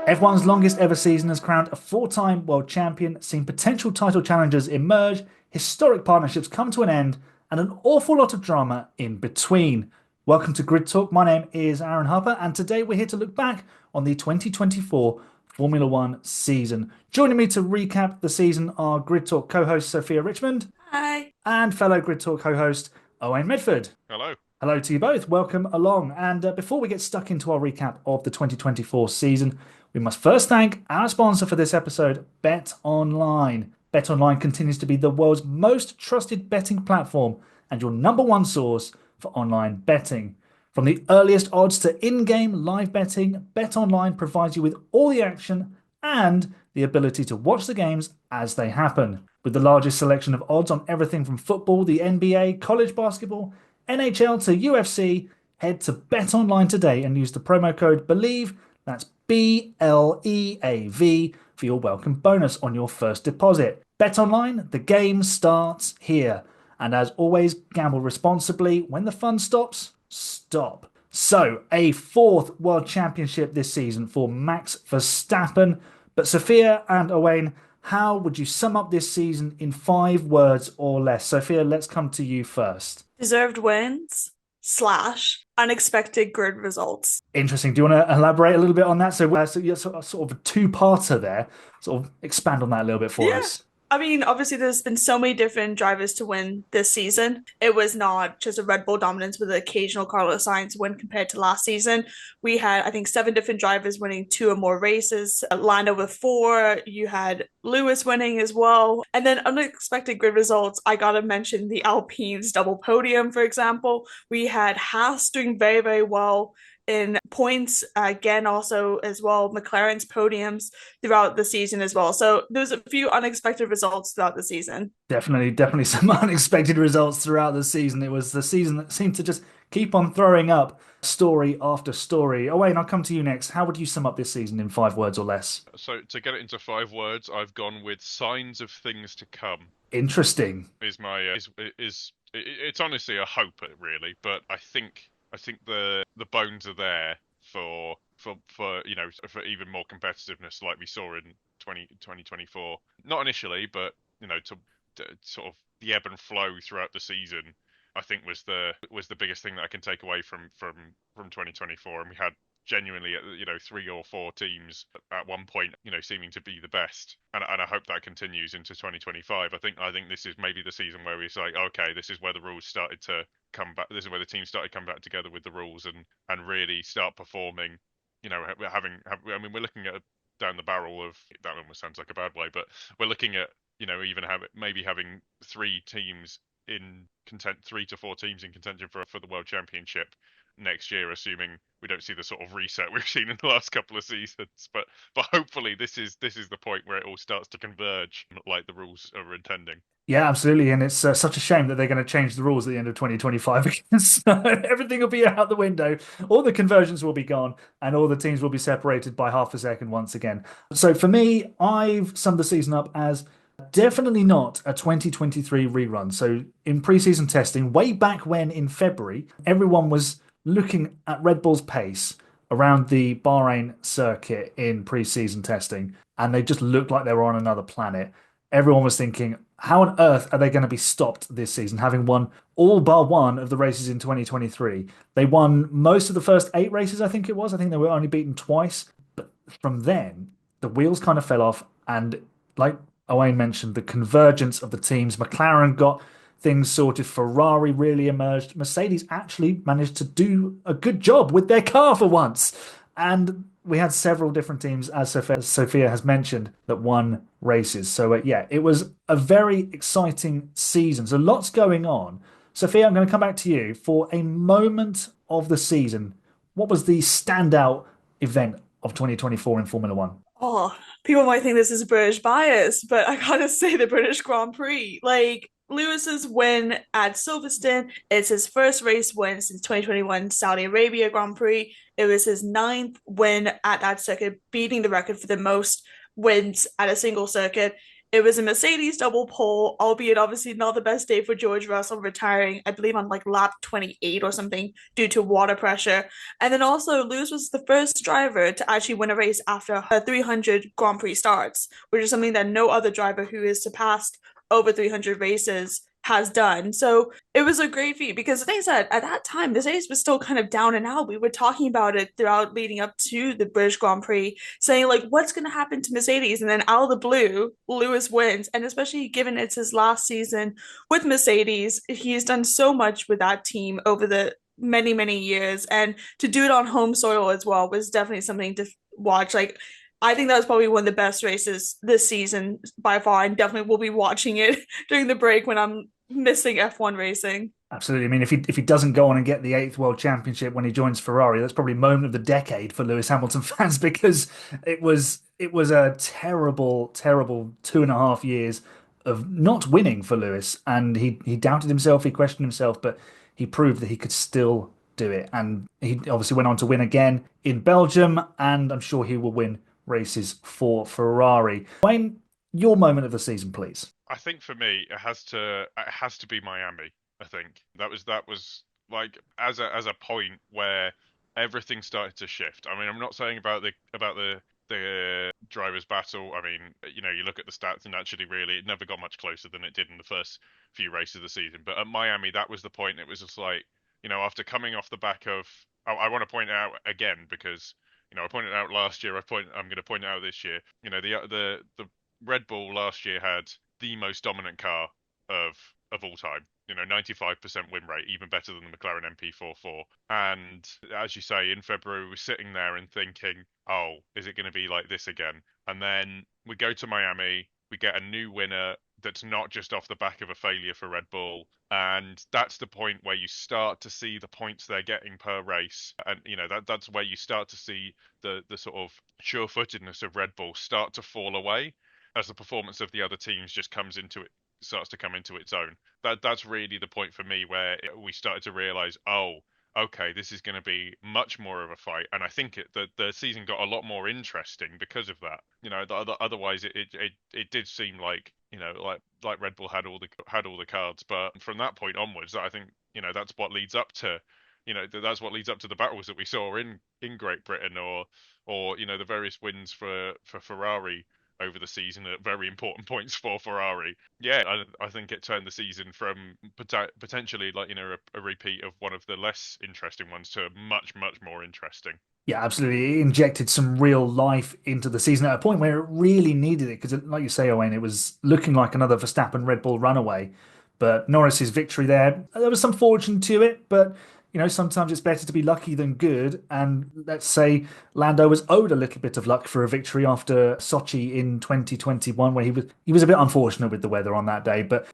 F1's longest ever season has crowned a four-time world champion, seen potential title challengers emerge, historic partnerships come to an end, and an awful lot of drama in between. Welcome to Grid Talk. My name is Aaron Harper, and today we're here to look back on the 2024 Formula One season. Joining me to recap the season are Grid Talk co-host Sophia Richmond Hi. and fellow Grid Talk co-host Owain Medford. Hello. Hello to you both. Welcome along. And before we get stuck into our recap of the 2024 season, we must first thank our sponsor for this episode, Bet Online. Bet Online continues to be the world's most trusted betting platform and your number one source for online betting. From the earliest odds to in-game live betting, Bet Online provides you with all the action and the ability to watch the games as they happen. With the largest selection of odds on everything from football, the NBA, college basketball, NHL to UFC, head to Bet Online today and use the promo code BELIEVE, that's BLEAV, for your welcome bonus on your first deposit. Bet Online, the game starts here. And as always, gamble responsibly. When the fun stops, stop. So, a fourth world championship this season for Max Verstappen. But Sophia and Owain, how would you sum up this season in 5 words or less? Sophia, let's come to you first. Deserved wins / unexpected grid results. Interesting. Do you want to elaborate a little bit on that? So you're sort of a two-parter there. Sort of expand on that a little bit for us. I mean, obviously, there's been so many different drivers to win this season. It was not just a Red Bull dominance with the occasional Carlos Sainz win compared to last season. We had, I think, 7 different drivers winning 2 or more races. Lando with 4. You had Lewis winning as well. And then unexpected grid results. I gotta mention the Alpine's double podium, for example. We had Haas doing very, very well in points again, also as well McLaren's podiums throughout the season as well. So there's a few unexpected results throughout the season. Definitely some unexpected results throughout the season. It was the season that seemed to just keep on throwing up story after story. Owain, I'll come to you next. How would you sum up this season in 5 words or less? So to get it into 5 words, I've gone with signs of things to come. Interesting. Is my it's honestly a hope really, but I think the bones are there for for even more competitiveness like we saw in 2024. Not initially, but to sort of the ebb and flow throughout the season, I think was the biggest thing that I can take away from 2024. And we had genuinely 3 or 4 teams at one point seeming to be the best, and I hope that continues into 2025. I think this is maybe the season where we say, okay, this is where the rules started to come back. This is where the teams started to come back together with the rules and really start performing. I mean, we're looking at down the barrel of that. Almost sounds like a bad way, but we're looking at even having 3 teams in 3 to 4 teams in contention for the world championship next year, assuming we don't see the sort of reset we've seen in the last couple of seasons. But hopefully this is the point where it all starts to converge like the rules are intending. Yeah, absolutely. And it's such a shame that they're going to change the rules at the end of 2025 because everything will be out the window. All the conversions will be gone and all the teams will be separated by half a second once again. So for me, I've summed the season up as definitely not a 2023 rerun. So in preseason testing, way back when in February, everyone was looking at Red Bull's pace around the Bahrain circuit in preseason testing, and they just looked like they were on another planet. Everyone was thinking, how on earth are they going to be stopped this season, having won all bar one of the races in 2023? They won most of the first 8 races, I think it was. I think they were only beaten twice. But from then, the wheels kind of fell off. And like Owain mentioned, the convergence of the teams. McLaren got things sorted. Ferrari really emerged. Mercedes actually managed to do a good job with their car for once. And we had several different teams, as Sophia has mentioned, that won races. So, yeah, it was a very exciting season. So, lots going on. Sophia, I'm going to come back to you for a moment of the season. What was the standout event of 2024 in Formula One? Oh, people might think this is British bias, but I gotta say the British Grand Prix. Like, Lewis's win at Silverstone, it's his first race win since 2021 Saudi Arabia Grand Prix. It was his 9th win at that circuit, beating the record for the most wins at a single circuit. It was a Mercedes double pole, albeit obviously not the best day for George Russell, retiring, I believe, on like lap 28 or something due to water pressure. And then also, Lewis was the first driver to actually win a race after 300 Grand Prix starts, which is something that no other driver who has surpassed over 300 races has done. So it was a great feat because, like I said, at that time, Mercedes was still kind of down and out. We were talking about it throughout leading up to the British Grand Prix, saying, like, what's going to happen to Mercedes? And then out of the blue, Lewis wins. And especially given it's his last season with Mercedes, he's done so much with that team over the many years. And to do it on home soil as well was definitely something to watch. Like, I think that was probably one of the best races this season by far, and definitely will be watching it during the break when I'm missing F1 racing. Absolutely. I mean, if he doesn't go on and get the eighth world championship when he joins Ferrari, that's probably moment of the decade for Lewis Hamilton fans because it was a terrible 2.5 years of not winning for Lewis, and he doubted himself, he questioned himself, but he proved that he could still do it, and he obviously went on to win again in Belgium, and I'm sure he will win races for Ferrari. Wayne, your moment of the season, please. I think for me, it has to be Miami. I think that was like as a point where everything started to shift. I mean, I'm not saying about the drivers' battle. I mean, you look at the stats, and actually, really, it never got much closer than it did in the first few races of the season. But at Miami, that was the point. It was just like, after coming off the back of, I want to point it out again because I pointed it out last year. I'm going to point it out this year. The Red Bull last year had the most dominant car of all time. 95% win rate, even better than the McLaren MP44. And as you say, in February, we're sitting there and thinking, oh, is it going to be like this again? And then we go to Miami, we get a new winner that's not just off the back of a failure for Red Bull. And that's the point where you start to see the points they're getting per race. And, that's where you start to see the sort of sure-footedness of Red Bull start to fall away as the performance of the other teams just starts to come into its own. That's really the point for me where we started to realize, oh, okay, this is going to be much more of a fight, and I think the season got a lot more interesting because of that. Otherwise it did seem like like Red Bull had all the cards, but from that point onwards, I think that's what leads up to that's what leads up to the battles that we saw in Great Britain or the various wins for Ferrari over the season at very important points for Ferrari. Yeah, I think it turned the season from potentially a repeat of one of the less interesting ones to much more interesting. Yeah, absolutely. It injected some real life into the season at a point where it really needed it. Because, like you say, Owain, it was looking like another Verstappen Red Bull runaway. But Norris's victory there was some fortune to it. But, sometimes it's better to be lucky than good. And let's say Lando was owed a little bit of luck for a victory after Sochi in 2021, where he was a bit unfortunate with the weather on that day. But,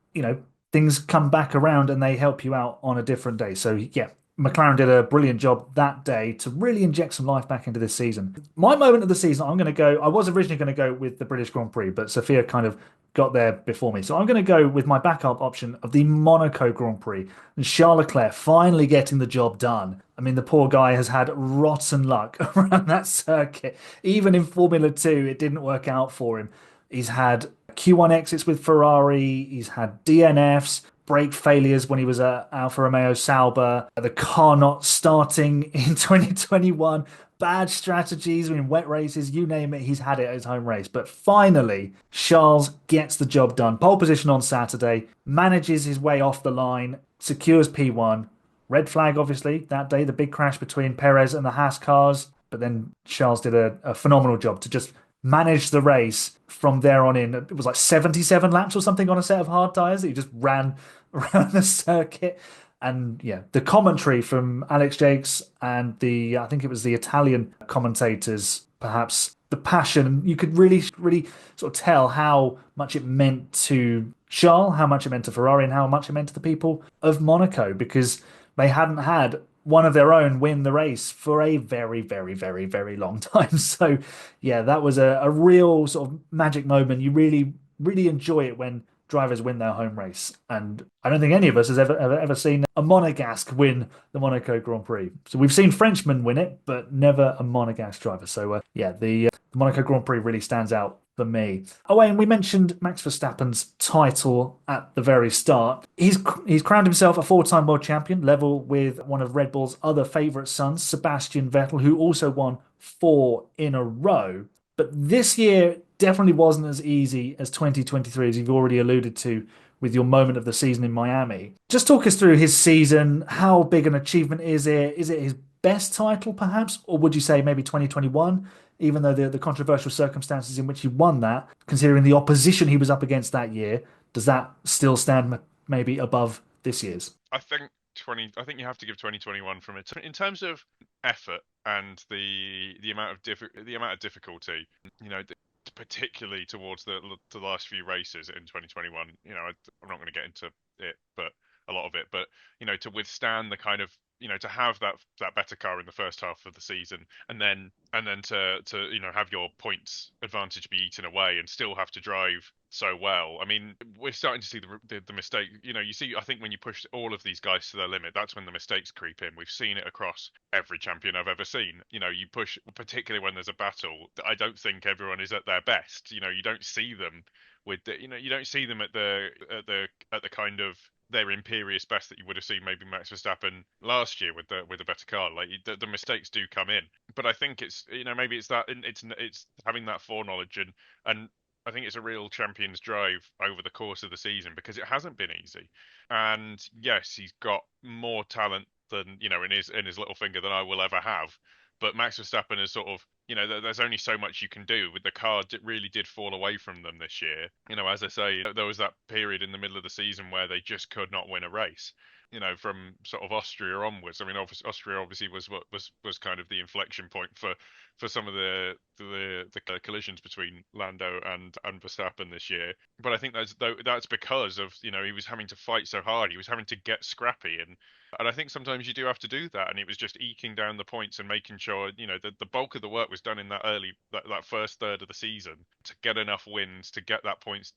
things come back around and they help you out on a different day. So, yeah, McLaren did a brilliant job that day to really inject some life back into this season. My moment of the season, I was originally going to go with the British Grand Prix, but Sophia kind of got there before me. So I'm going to go with my backup option of the Monaco Grand Prix and Charles Leclerc finally getting the job done. I mean, the poor guy has had rotten luck around that circuit. Even in Formula 2, it didn't work out for him. He's had Q1 exits with Ferrari, he's had DNFs, brake failures when he was at Alfa Romeo Sauber, the car not starting in 2021, bad strategies in wet races, you name it, he's had it at his home race. But finally, Charles gets the job done. Pole position on Saturday, manages his way off the line, secures P1. Red flag, obviously, that day, the big crash between Perez and the Haas cars. But then Charles did a phenomenal job to just manage the race from there on in. It was like 77 laps or something on a set of hard tyres that he just ran around the circuit. And yeah, the commentary from Alex Jakes and I think it was the Italian commentators, perhaps the passion, you could really sort of tell how much it meant to Charles, how much it meant to Ferrari, and how much it meant to the people of Monaco, because they hadn't had one of their own win the race for a very long time. So yeah, that was a real sort of magic moment. You really enjoy it when drivers win their home race, and I don't think any of us has ever seen a Monegasque win the Monaco Grand Prix. So we've seen Frenchmen win it, but never a Monegasque driver. So yeah, the Monaco Grand Prix really stands out for me. Oh, and we mentioned Max Verstappen's title at the very start. He's crowned himself a four-time world champion, level with one of Red Bull's other favourite sons, Sebastian Vettel, who also won 4 in a row. But this year definitely wasn't as easy as 2023, as you've already alluded to with your moment of the season in Miami. Just talk us through his season. How big an achievement is it? Is it his best title, perhaps? Or would you say maybe 2021, even though the controversial circumstances in which he won that, considering the opposition he was up against that year, does that still stand maybe above this year's? I think I think you have to give 2021 from it in terms of effort and the amount of difficulty. Particularly towards the last few races in 2021. I'm not going to get into it, but a lot of it. But to withstand the kind of to have that better car in the first half of the season, and then to have your points advantage be eaten away and still have to drive so well. I mean, we're starting to see the mistake. You see, I think when you push all of these guys to their limit, that's when the mistakes creep in. We've seen it across every champion I've ever seen. You push, particularly when there's a battle. I don't think everyone is at their best. You don't see them with you don't see them at the kind of their imperious best that you would have seen maybe Max Verstappen last year with a better car. Like the mistakes do come in, but I think it's maybe it's having that foreknowledge and I think it's a real champion's drive over the course of the season because it hasn't been easy. And yes, he's got more talent than in his little finger than I will ever have. But Max Verstappen is sort of, there's only so much you can do. With the car, it really did fall away from them this year. As I say, there was that period in the middle of the season where they just could not win a race. From sort of Austria onwards. I mean, Austria obviously was kind of the inflection point for some of the collisions between Lando and Verstappen this year. But I think that's because of he was having to fight so hard. He was having to get scrappy, and I think sometimes you do have to do that. And it was just eking down the points and making sure the bulk of the work was done in that first third of the season to get enough wins to get that points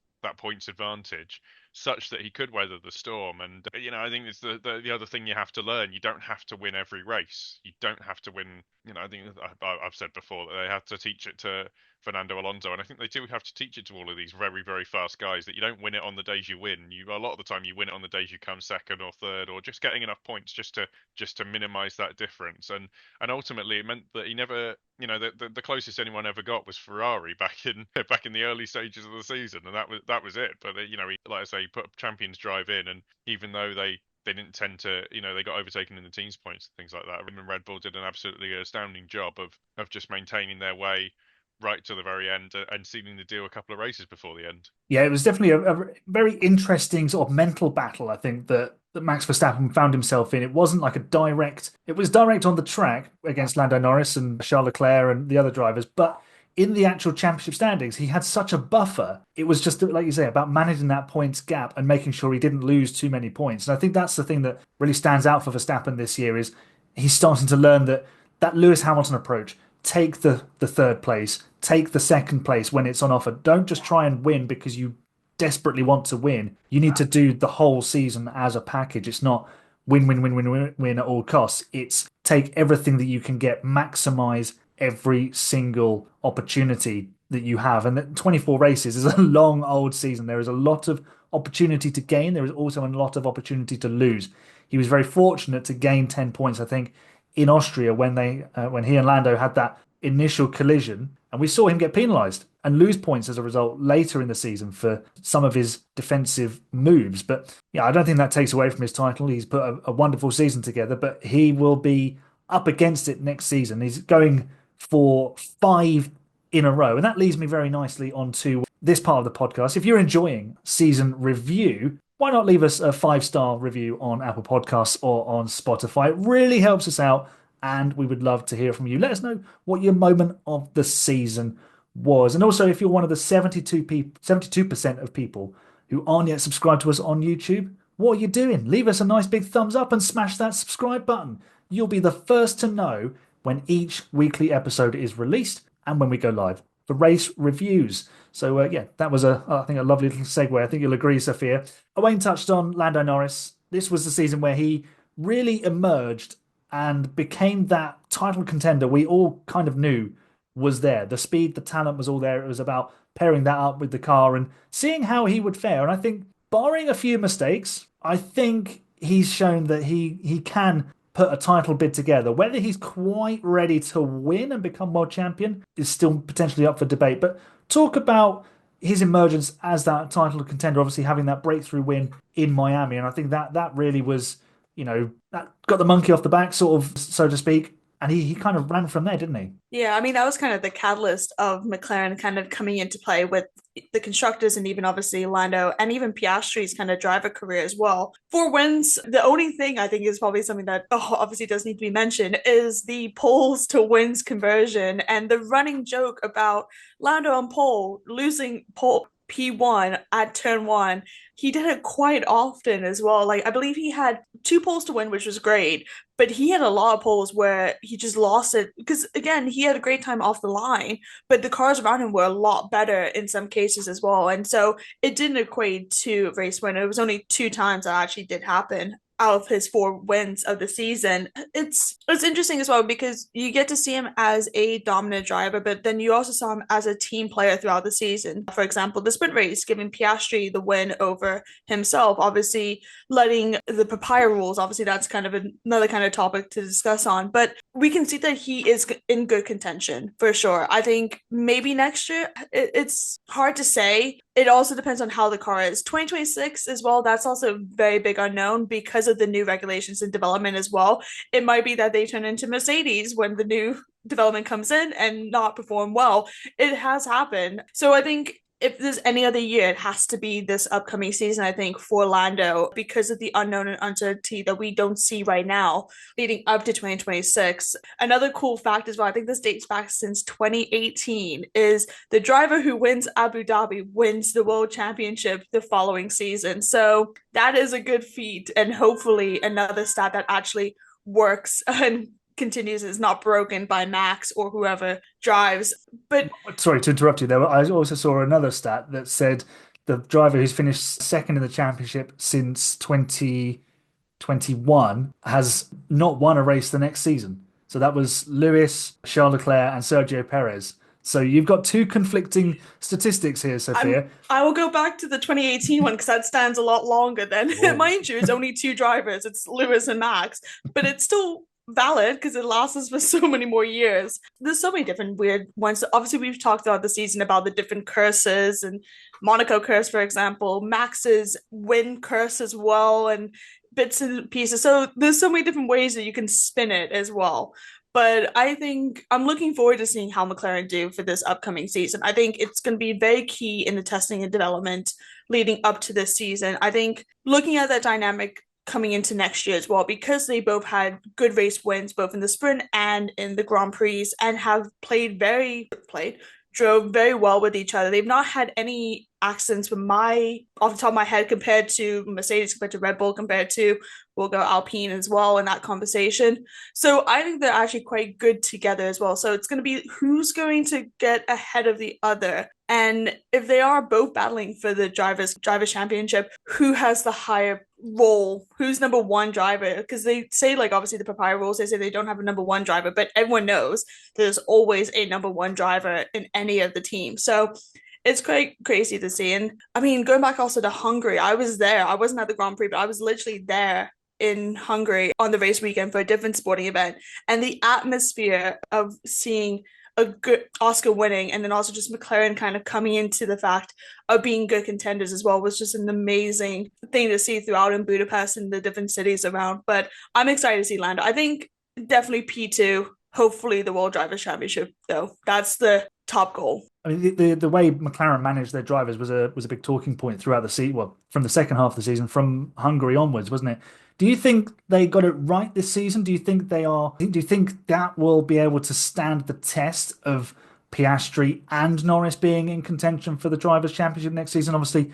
advantage such that he could weather the storm. And I think it's the other thing you have to learn. You don't have to win every race. You don't have to win. I think I've said before that they have to teach it to Fernando Alonso, and I think they do have to teach it to all of these very, very fast guys that you don't win it on the days you win. A lot of the time you win it on the days you come second or third, or just getting enough points just to minimize that difference. And ultimately it meant that he never, the closest anyone ever got was Ferrari back in the early stages of the season, and that was it. But he, like I say, he put a champion's drive in, and even though they didn't tend to, they got overtaken in the teams points and things like that. And Red Bull did an absolutely astounding job of just maintaining their way right to the very end and seeming to do a couple of races before the end. Yeah, it was definitely a very interesting sort of mental battle, I think, that Max Verstappen found himself in. It wasn't like it was direct on the track against Lando Norris and Charles Leclerc and the other drivers, but in the actual championship standings, he had such a buffer. It was just, like you say, about managing that points gap and making sure he didn't lose too many points. And I think that's the thing that really stands out for Verstappen this year is he's starting to learn that Lewis Hamilton approach. Take the third place, take the second place when it's on offer. Don't just try and win because you desperately want to win. You need to do the whole season as a package. It's not win, win, win, win, win, win at all costs. It's take everything that you can get, maximize every single opportunity that you have. And 24 races is a long old season. There is a lot of opportunity to gain. There is also a lot of opportunity to lose. He was very fortunate to gain 10 points, I think, in Austria when he and Lando had that initial collision, and we saw him get penalised and lose points as a result later in the season for some of his defensive moves. But yeah, I don't think that takes away from his title. He's put a wonderful season together, but he will be up against it next season. He's going for 5 in a row, and that leads me very nicely onto this part of the podcast. If you're enjoying season review, why not leave us a 5-star review on Apple Podcasts or on Spotify? It really helps us out, and we would love to hear from you. Let us know what your moment of the season was. And also, if you're one of the 72% of people who aren't yet subscribed to us on YouTube, what are you doing? Leave us a nice big thumbs up and smash that subscribe button. You'll be the first to know when each weekly episode is released and when we go live for race reviews. So yeah, that was I think a lovely little segue. I think you'll agree, Sophia. Owain touched on Lando Norris. This was the season where he really emerged and became that title contender we all kind of knew was there. The speed, the talent was all there. It was about pairing that up with the car and seeing how he would fare. And I think, barring a few mistakes, I think he's shown that he can put a title bid together. Whether he's quite ready to win and become world champion is still potentially up for debate. But talk about his emergence as that title contender, obviously having that breakthrough win in Miami. And I think that really was, that got the monkey off the back, sort of, so to speak. And he kind of ran from there, didn't he? Yeah, I mean, that was kind of the catalyst of McLaren kind of coming into play with the constructors and even obviously Lando and even Piastri's kind of driver career as well. 4 wins. The only thing I think is probably something that obviously does need to be mentioned is the poles to wins conversion and the running joke about Lando on pole losing pole P1 at turn one. He did it quite often as well. Like, I believe he had 2 poles to win, which was great, but he had a lot of poles where he just lost it because, again, he had a great time off the line, but the cars around him were a lot better in some cases as well. And so it didn't equate to race win. It was only 2 times that actually did happen out of his 4 wins of the season. It's interesting as well because you get to see him as a dominant driver, but then you also saw him as a team player throughout the season. For example, the sprint race, giving Piastri the win over himself, obviously letting the papaya rules, obviously that's kind of another kind of topic to discuss on, but we can see that he is in good contention for sure. I think maybe next year, it's hard to say. It also depends on how the car is. 2026 as well, that's also a very big unknown because of the new regulations and development as well. It might be that they turn into Mercedes when the new development comes in and not perform well. It has happened. So I think if there's any other year, it has to be this upcoming season, I think, for Lando because of the unknown and uncertainty that we don't see right now leading up to 2026. Another cool fact as well, I think this dates back since 2018, is the driver who wins Abu Dhabi wins the world championship the following season. So that is a good feat and hopefully another stat that actually works and continues is not broken by Max or whoever drives. But Sorry to interrupt you there. I also saw another stat that said the driver who's finished second in the championship since 2021 has not won a race the next season. So that was Lewis, Charles Leclerc, and Sergio Perez. So you've got two conflicting statistics here, Sophia. I will go back to the 2018 one because that stands a lot longer than, mind you, it's only 2 drivers. It's Lewis and Max, but it's still valid because it lasts us for so many more years. There's so many different weird ones. Obviously, we've talked about the season about the different curses and Monaco curse, for example, Max's win curse as well, and bits and pieces. So there's so many different ways that you can spin it as well. But I think I'm looking forward to seeing how McLaren do for this upcoming season. I think it's going to be very key in the testing and development leading up to this season. I think looking at that dynamic coming into next year as well, because they both had good race wins, both in the sprint and in the Grand Prix, and have drove very well with each other. They've not had any accidents from off the top of my head compared to Mercedes, compared to Red Bull, compared to, we'll go Alpine as well in that conversation. So I think they're actually quite good together as well. So it's going to be who's going to get ahead of the other. And if they are both battling for the drivers championship, who has the higher role? Who's number one driver? Because they say, like, obviously the papaya rules, they say they don't have a number one driver, but everyone knows there's always a number one driver in any of the teams. So it's quite crazy to see. And I mean, going back also to Hungary, I was there. I wasn't at the Grand Prix, but I was literally there in Hungary on the race weekend for a different sporting event. And the atmosphere of seeing a good Oscar winning and then also just McLaren kind of coming into the fact of being good contenders as well was just an amazing thing to see throughout in Budapest and the different cities around. But I'm excited to see Lando. I think definitely P2, hopefully the World Drivers' Championship, though. That's the top goal. I mean, the way McLaren managed their drivers was a big talking point throughout the season. Well, from the second half of the season, from Hungary onwards, wasn't it? Do you think they got it right this season? Do you think that will be able to stand the test of Piastri and Norris being in contention for the Drivers' Championship next season? Obviously,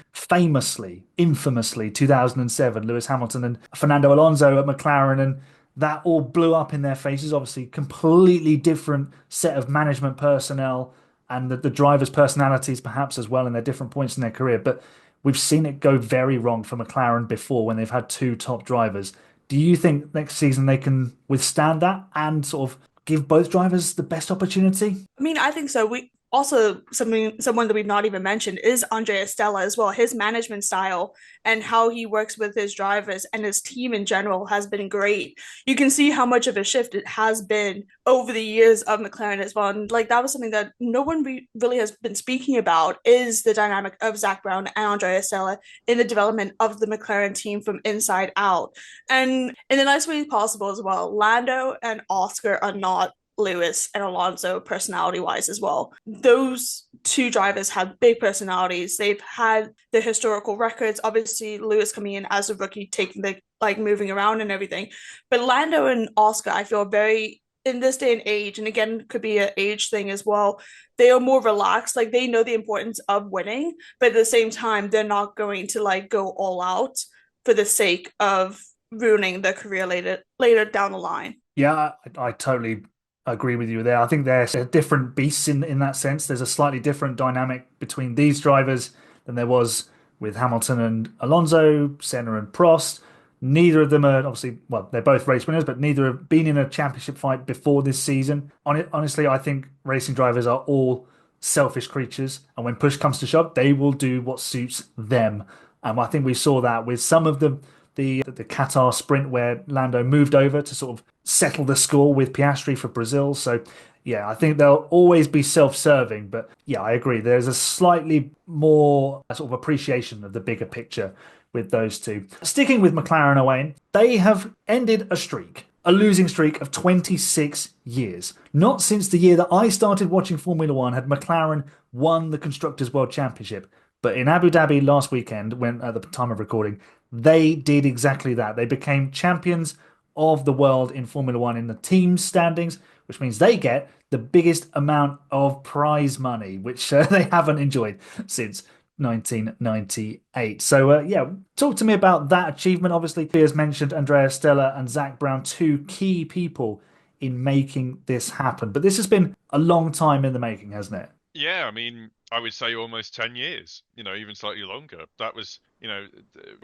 infamously, 2007, Lewis Hamilton and Fernando Alonso at McLaren, and that all blew up in their faces. Obviously, completely different set of management personnel and the drivers' personalities perhaps as well in their different points in their career. But we've seen it go very wrong for McLaren before when they've had two top drivers. Do you think next season they can withstand that and sort of give both drivers the best opportunity? I mean, I think so. We also someone that we've not even mentioned is Andrea Stella as well. His management style and how he works with his drivers and his team in general has been great. You can see how much of a shift it has been over the years of McLaren as well. And like that was something that no one really has been speaking about is the dynamic of Zach Brown and Andrea Stella in the development of the McLaren team from inside out. And in the nicest way possible as well, Lando and Oscar are not Lewis and Alonso personality wise as well. Those two drivers have big personalities. They've had the historical records. Obviously, Lewis coming in as a rookie, taking the like moving around and everything. But Lando and Oscar, I feel very in this day and age, and again, could be an age thing as well. They are more relaxed. Like they know the importance of winning, but at the same time, they're not going to like go all out for the sake of ruining their career later down the line. Yeah, I totally agree with you there. I think they're different beasts in that sense. There's a slightly different dynamic between these drivers than there was with Hamilton and Alonso, Senna and Prost. Neither of them are obviously, well, they're both race winners, but neither have been in a championship fight before this season. Honestly, I think racing drivers are all selfish creatures, and when push comes to shove, they will do what suits them. I think we saw that with some of the Qatar sprint where Lando moved over to sort of settle the score with Piastri for Brazil. So yeah, I think they'll always be self-serving, but yeah, I agree. There's a slightly more sort of appreciation of the bigger picture with those two. Sticking with McLaren, Owain, they have ended a losing streak of 26 years. Not since the year that I started watching Formula One had McLaren won the Constructors' World Championship. But in Abu Dhabi last weekend, when at the time of recording, they did exactly that. They became champions of the world in Formula One in the team standings, which means they get the biggest amount of prize money, which they haven't enjoyed since 1998. So, yeah, talk to me about that achievement. Obviously, Piers mentioned Andrea Stella and Zach Brown, two key people in making this happen. But this has been a long time in the making, hasn't it? Yeah, I mean, I would say almost 10 years, even slightly longer. That was,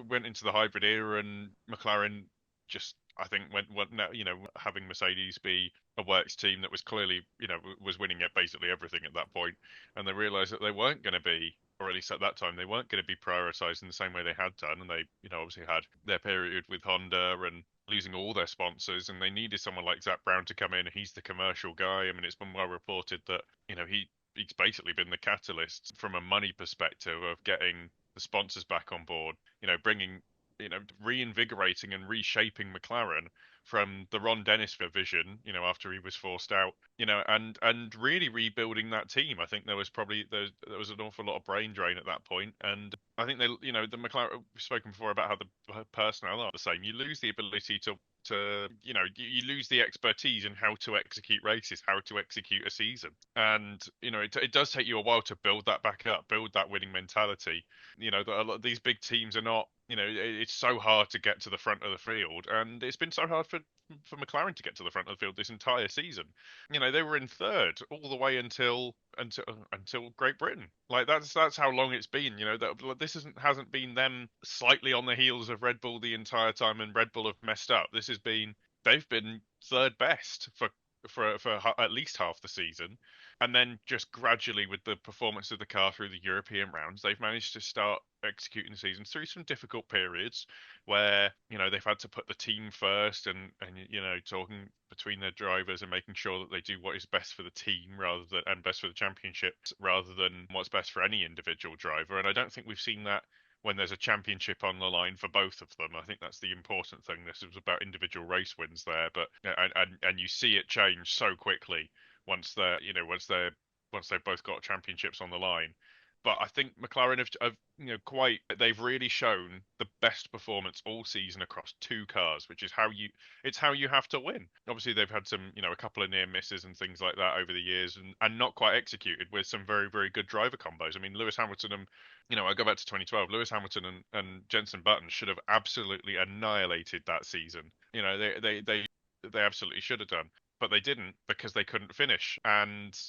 went into the hybrid era and McLaren just, I think, went now, having Mercedes be a works team that was clearly, was winning at basically everything at that point, and they realized that they weren't going to be, or at least at that time, they weren't going to be prioritized in the same way they had done. And they, obviously had their period with Honda and losing all their sponsors, and they needed someone like Zach Brown to come in. He's the commercial guy. I mean, it's been well reported that, he's basically been the catalyst from a money perspective of getting the sponsors back on board, bringing, reinvigorating and reshaping McLaren from the Ron Dennis vision, after he was forced out, and really rebuilding that team. I think there was an awful lot of brain drain at that point, and I think they, the McLaren, we've spoken before about how the personnel are the same. You lose the ability to you lose the expertise in how to execute races, how to execute a season, and it does take you a while to build that back up, build that winning mentality. A lot of these big teams are not. It's so hard to get to the front of the field, and it's been so hard for McLaren to get to the front of the field this entire season. They were in third all the way until Great Britain. Like that's how long it's been. That this hasn't been them slightly on the heels of Red Bull the entire time, and Red Bull have messed up. They've been third best for at least half the season. And then just gradually, with the performance of the car through the European rounds, they've managed to start executing the season through some difficult periods where, they've had to put the team first and talking between their drivers and making sure that they do what is best for the team and best for the championship rather than what's best for any individual driver. And I don't think we've seen that when there's a championship on the line for both of them. I think that's the important thing. This was about individual race wins there, but and you see it change so quickly once they've both got championships on the line. But I think McLaren have they've really shown the best performance all season across two cars, which is how you have to win. Obviously they've had some, a couple of near misses and things like that over the years, and not quite executed with some very, very good driver combos. I mean, Lewis Hamilton and, I go back to 2012, Lewis Hamilton and Jenson Button should have absolutely annihilated that season. They absolutely should have done, but they didn't because they couldn't finish. And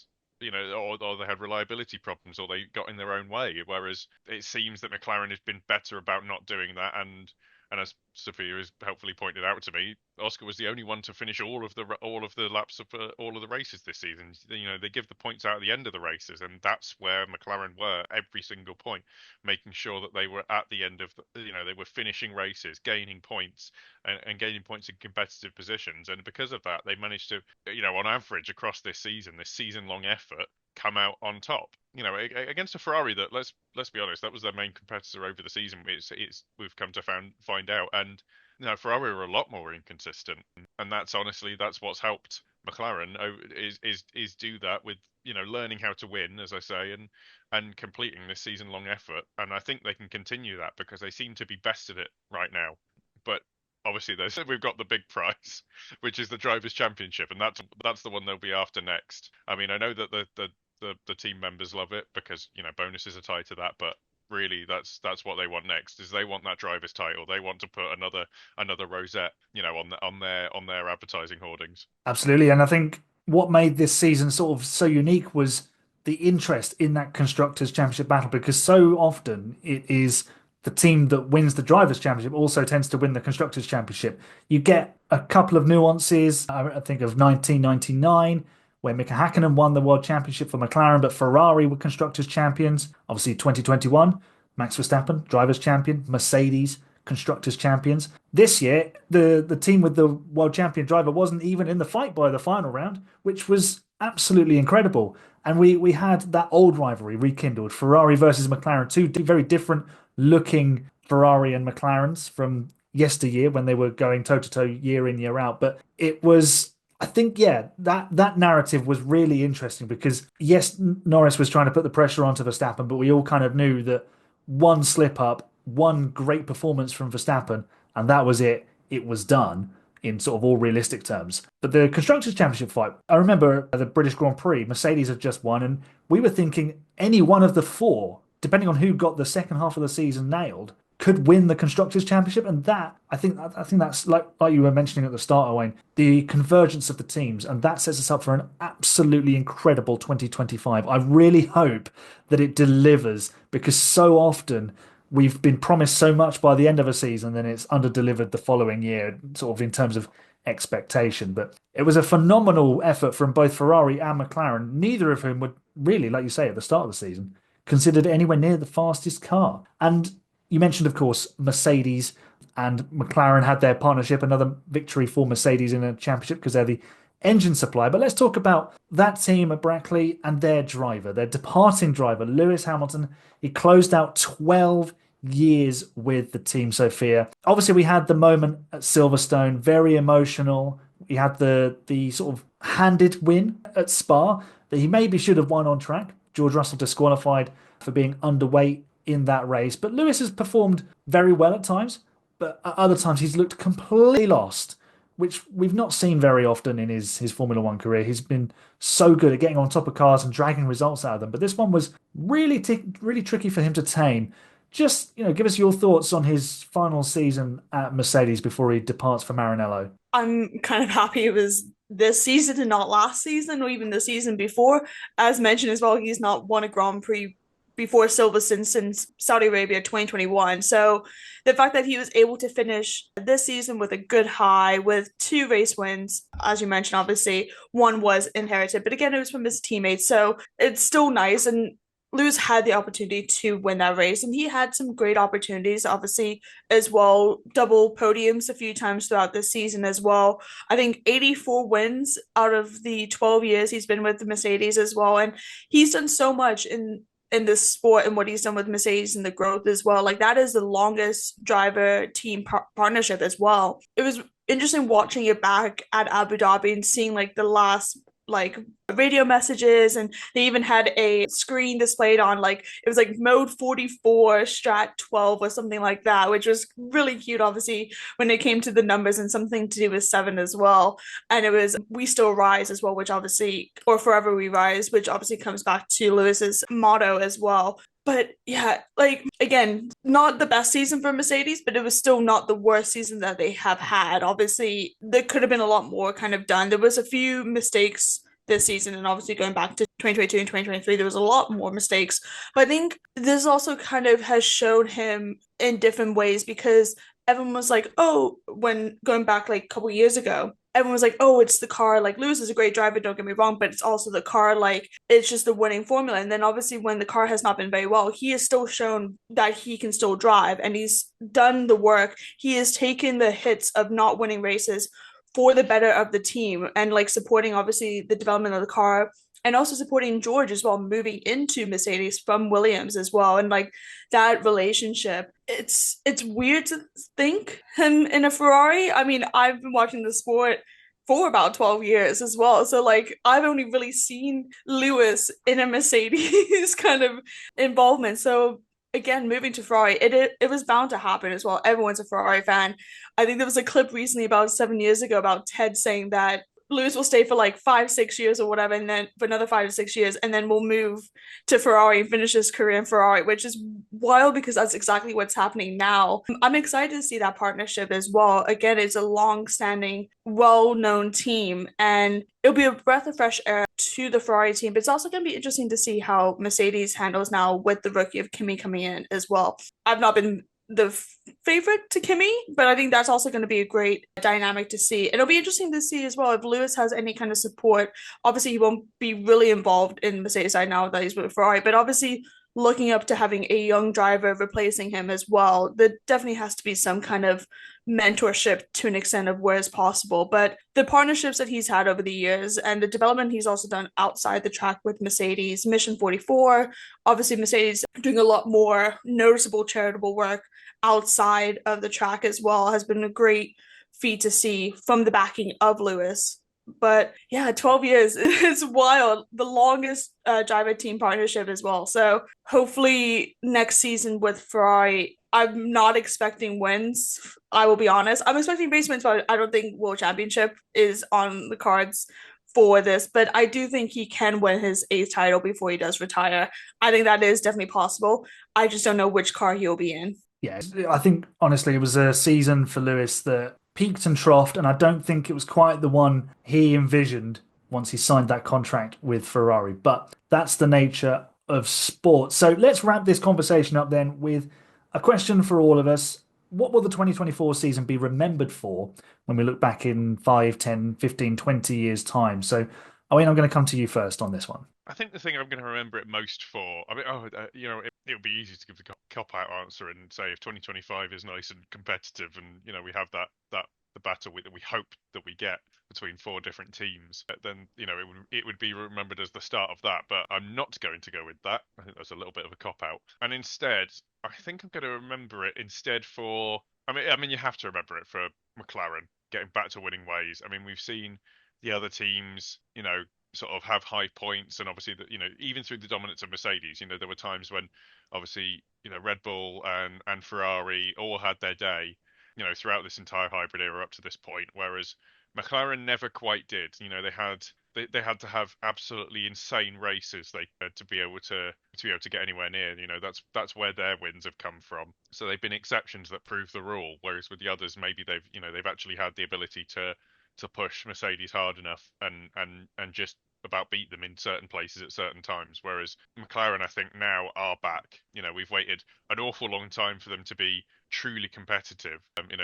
or they had reliability problems, or they got in their own way. Whereas it seems that McLaren has been better about not doing that, and And as Sophia has helpfully pointed out to me, Oscar was the only one to finish all of the laps of all of the races this season. They give the points out at the end of the races, and that's where McLaren were every single point, making sure that they were at the end of they were finishing races, gaining points, and gaining points in competitive positions. And because of that, they managed to, on average across this season-long effort, come out on top. Against a Ferrari that, let's be honest, that was their main competitor over the season. We've come to find out, and Ferrari are a lot more inconsistent, and that's what's helped McLaren is do that with learning how to win, as I say, and completing this season-long effort. And I think they can continue that because they seem to be best at it right now. But obviously, we've got the big prize, which is the Drivers' Championship, and that's the one they'll be after next. I mean, I know that the team members love it because bonuses are tied to that, but really that's what they want next. Is they want that driver's title. They want to put another rosette on their advertising hoardings. Absolutely. And I think what made this season sort of so unique was the interest in that Constructors' Championship battle, because so often it is the team that wins the Drivers' Championship also tends to win the Constructors' Championship. You get a couple of nuances. I think of 1999, where Mika Hakkinen won the World Championship for McLaren, but Ferrari were Constructors' Champions. Obviously, 2021, Max Verstappen, Drivers' Champion, Mercedes, Constructors' Champions. This year, the team with the World Champion driver wasn't even in the fight by the final round, which was absolutely incredible. And we had that old rivalry rekindled, Ferrari versus McLaren, two very different looking Ferrari and McLarens from yesteryear when they were going toe-to-toe year in, year out. But it was, I think, that narrative was really interesting because, yes, Norris was trying to put the pressure onto Verstappen, but we all kind of knew that one slip up, one great performance from Verstappen, and that was it. It was done in sort of all realistic terms. But the Constructors' Championship fight, I remember the British Grand Prix, Mercedes had just won, and we were thinking any one of the four, depending on who got the second half of the season nailed, could win the Constructors' Championship. And that, I think that's like you were mentioning at the start, Owain, the convergence of the teams, and that sets us up for an absolutely incredible 2025. I really hope that it delivers, because so often we've been promised so much by the end of a season, then it's under-delivered the following year, sort of in terms of expectation. But it was a phenomenal effort from both Ferrari and McLaren, neither of whom would really, like you say, at the start of the season, considered anywhere near the fastest car. And you mentioned, of course, Mercedes and McLaren had their partnership, another victory for Mercedes in a championship because they're the engine supplier. But let's talk about that team at Brackley and their driver, their departing driver, Lewis Hamilton. He closed out 12 years with the team, Sophia. Obviously, we had the moment at Silverstone, very emotional. We had the sort of handed win at Spa that he maybe should have won on track. George Russell disqualified for being underweight in that race. But Lewis has performed very well at times, but at other times he's looked completely lost, which we've not seen very often in his Formula One career. He's been so good at getting on top of cars and dragging results out of them. But this one was really tricky for him to tame. Just, give us your thoughts on his final season at Mercedes before he departs for Maranello. I'm kind of happy it was this season and not last season or even the season before. As mentioned as well, he's not won a Grand Prix before Silverstone since Saudi Arabia 2021. So the fact that he was able to finish this season with a good high, with 2 race wins, as you mentioned, obviously, one was inherited, but again, it was from his teammates. So it's still nice. And Lewis had the opportunity to win that race, and he had some great opportunities, obviously, as well. Double podiums a few times throughout this season as well. I think 84 wins out of the 12 years he's been with the Mercedes as well. And he's done so much in this sport and what he's done with Mercedes and the growth as well. Like, that is the longest driver team partnership as well. It was interesting watching it back at Abu Dhabi and seeing like the last radio messages, and they even had a screen displayed on, like, it was like mode 44 strat 12 or something like that, which was really cute, obviously, when it came to the numbers, and something to do with 7 as well. And it was We Still Rise as well, which obviously, or Forever We Rise, which obviously comes back to Lewis's motto as well. But yeah, again, not the best season for Mercedes, but it was still not the worst season that they have had. Obviously, there could have been a lot more kind of done. There was a few mistakes this season, and obviously going back to 2022 and 2023, there was a lot more mistakes. But I think this also kind of has shown him in different ways, because everyone was like, oh, when going back like a couple years ago, everyone was like, oh, it's the car. Like Lewis is a great driver, don't get me wrong, but it's also the car. Like it's just the winning formula. And then obviously when the car has not been very well, he has still shown that he can still drive, and he's done the work. He has taken the hits of not winning races for the better of the team, and like supporting obviously the development of the car, and also supporting George as well, moving into Mercedes from Williams as well. And like that relationship, it's weird to think him in a Ferrari. I mean, I've been watching the sport for about 12 years as well. So like I've only really seen Lewis in a Mercedes kind of involvement. So again, moving to Ferrari, it was bound to happen as well. Everyone's a Ferrari fan. I think there was a clip recently about 7 years ago about Ted saying that Lewis will stay for like 5, 6 years or whatever, and then for another 5 to 6 years, and then we'll move to Ferrari and finish his career in Ferrari, which is wild because that's exactly what's happening now. I'm excited to see that partnership as well. Again, it's a long-standing, well-known team, and it'll be a breath of fresh air to the Ferrari team. But it's also going to be interesting to see how Mercedes handles now with the rookie of Kimi coming in as well. I've not been the favorite to Kimmy, but I think that's also going to be a great dynamic to see. It'll be interesting to see as well if Lewis has any kind of support. Obviously, he won't be really involved in Mercedes side now that he's with Ferrari, but obviously looking up to having a young driver replacing him as well, there definitely has to be some kind of mentorship to an extent of where it's possible. But the partnerships that he's had over the years and the development he's also done outside the track with Mercedes, Mission 44, obviously Mercedes doing a lot more noticeable charitable work outside of the track as well, has been a great feat to see from the backing of Lewis. But yeah, 12 years is wild. The longest driver team partnership as well. So hopefully next season with Ferrari, I'm not expecting wins. I will be honest. I'm expecting race wins, but I don't think World Championship is on the cards for this. But I do think he can win his 8th title before he does retire. I think that is definitely possible. I just don't know which car he'll be in. Yeah, I think honestly it was a season for Lewis that peaked and troughed, and I don't think it was quite the one he envisioned once he signed that contract with Ferrari. But that's the nature of sport. So let's wrap this conversation up then with a question for all of us. What will the 2024 season be remembered for when we look back in 5, 10, 15, 20 years' time? So, Owain, I'm going to come to you first on this one. I think the thing I'm going to remember it most for, I mean, it would be easy to give the cop-out answer and say if 2025 is nice and competitive, and we have the battle that we hope that we get between 4 different teams, then it would be remembered as the start of that. But I'm not going to go with that. I think that's a little bit of a cop-out. And instead, I think I'm going to remember it instead for. I mean, you have to remember it for McLaren getting back to winning ways. I mean, we've seen the other teams, sort of have high points, and obviously that even through the dominance of Mercedes, there were times when obviously Red Bull and Ferrari all had their day throughout this entire hybrid era up to this point, whereas McLaren never quite did. They had to have absolutely insane races to be able to get anywhere near. That's where their wins have come from. So they've been exceptions that prove the rule, whereas with the others maybe they've actually had the ability to push Mercedes hard enough and just about beat them in certain places at certain times. Whereas McLaren, I think, now are back. We've waited an awful long time for them to be truly competitive.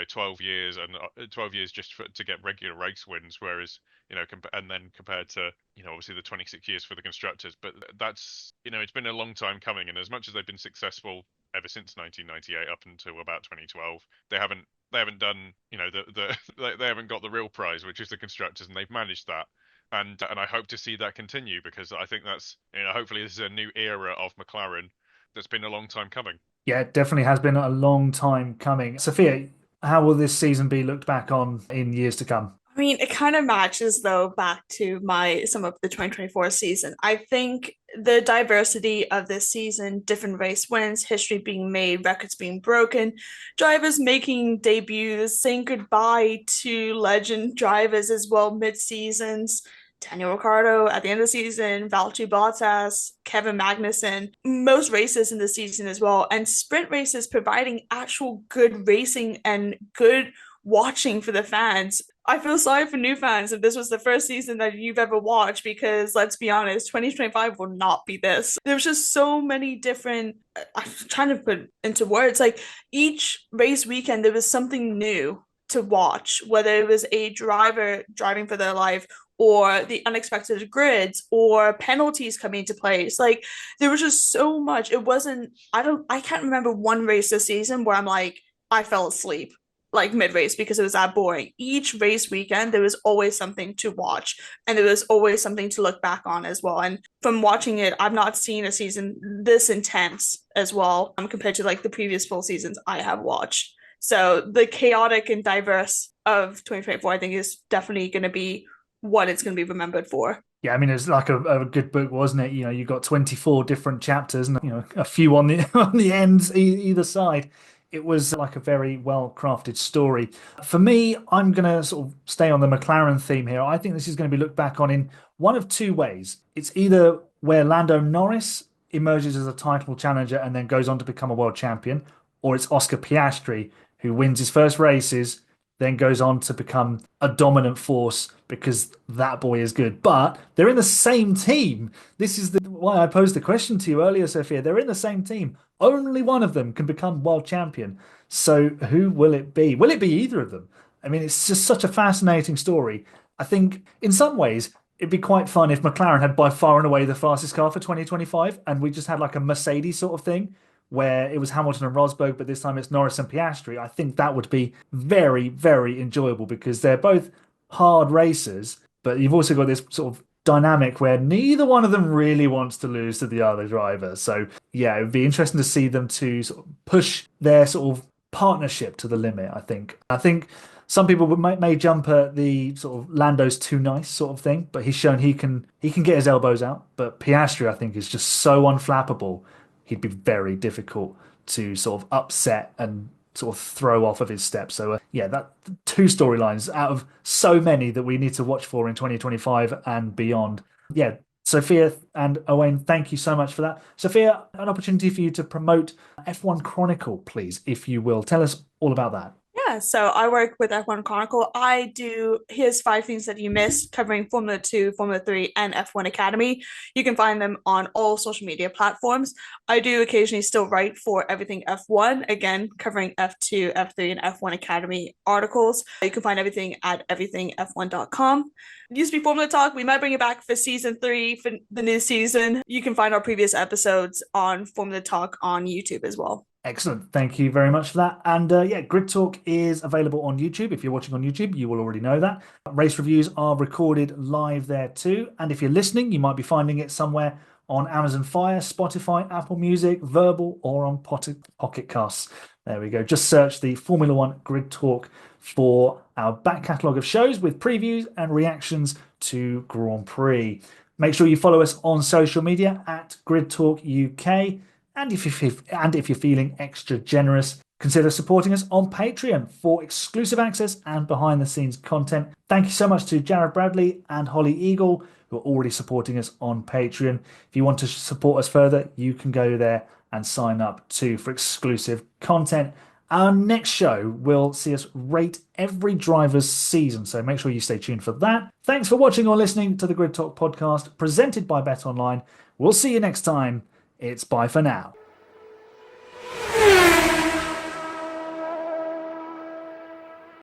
12 years and 12 years just to get regular race wins. Whereas and then compared to obviously the 26 years for the constructors. But that's it's been a long time coming. And as much as they've been successful ever since 1998 up until about 2012, they haven't done they haven't got the real prize, which is the constructors, and they've managed that. And I hope to see that continue, because I think that's hopefully this is a new era of McLaren that's been a long time coming. Yeah, it definitely has been a long time coming. Sophia, how will this season be looked back on in years to come? I mean, it kind of matches though back to some of the 2024 season. I think the diversity of this season, different race wins, history being made, records being broken, drivers making debuts, saying goodbye to legend drivers as well mid-seasons. Daniel Ricciardo at the end of the season, Valtteri Bottas, Kevin Magnussen, most races in the season as well, and sprint races providing actual good racing and good watching for the fans. I feel sorry for new fans if this was the first season that you've ever watched, because let's be honest, 2025 will not be this. There's just so many different, I'm trying to put into words, like each race weekend, there was something new to watch, whether it was a driver driving for their life or the unexpected grids or penalties coming into place. Like there was just so much. It wasn't, I can't remember one race this season where I'm like, I fell asleep like mid race because it was that boring. Each race weekend, there was always something to watch and there was always something to look back on as well. And from watching it, I've not seen a season this intense as well compared to like the previous full seasons I have watched. So the chaotic and diverse of 2024, I think, is definitely going to be what it's going to be remembered for. Yeah, I mean, it's like a good book, wasn't it? You know, you got 24 different chapters and, you know, a few on the on the ends either side. It was like a very well crafted story. For me, I'm going to sort of stay on the McLaren theme here. I think this is going to be looked back on in one of two ways. It's either where Lando Norris emerges as a title challenger and then goes on to become a world champion, or it's Oscar Piastri who wins his first races, then goes on to become a dominant force because that boy is good. But they're in the same team. This is why I posed the question to you earlier, Sophia. They're in the same team. Only one of them can become world champion. So who will it be? Will it be either of them? I mean, it's just such a fascinating story. I think in some ways it'd be quite fun if McLaren had by far and away the fastest car for 2025 and we just had like a Mercedes sort of thing where it was Hamilton and Rosberg, but this time it's Norris and Piastri. I think that would be very, very enjoyable because they're both hard racers, but you've also got this sort of dynamic where neither one of them really wants to lose to the other driver. So yeah, it would be interesting to see them to sort of push their sort of partnership to the limit, I think. I think some people may jump at the sort of Lando's too nice sort of thing, but he's shown he can get his elbows out. But Piastri, I think, is just so unflappable. He'd be very difficult to sort of upset and sort of throw off of his step. So yeah, that two storylines out of so many that we need to watch for in 2025 and beyond. Yeah, Sophia and Owain, thank you so much for that. Sophia, an opportunity for you to promote F1 Chronicle, please, if you will. Tell us all about that. Yeah, so I work with F1 Chronicle. I do Here's Five Things That You Missed, covering Formula 2, Formula 3, and F1 Academy. You can find them on all social media platforms. I do occasionally still write for Everything F1, again, covering F2, F3, and F1 Academy articles. You can find everything at everythingf1.com. It used to be Formula Talk. We might bring it back for season 3 for the new season. You can find our previous episodes on Formula Talk on YouTube as well. Excellent. Thank you very much for that. And yeah, Grid Talk is available on YouTube. If you're watching on YouTube, you will already know that. Race reviews are recorded live there too. And if you're listening, you might be finding it somewhere on Amazon Fire, Spotify, Apple Music, Verbal, or on Pocket Casts. There we go. Just search the Formula One Grid Talk for our back catalogue of shows with previews and reactions to Grand Prix. Make sure you follow us on social media at Grid Talk UK. And if you're feeling extra generous, consider supporting us on Patreon for exclusive access and behind-the-scenes content. Thank you so much to Jared Bradley and Holly Eagle, who are already supporting us on Patreon. If you want to support us further, you can go there and sign up too for exclusive content. Our next show will see us rate every driver's season, so make sure you stay tuned for that. Thanks for watching or listening to the Grid Talk podcast presented by Bet Online. We'll see you next time. It's bye for now.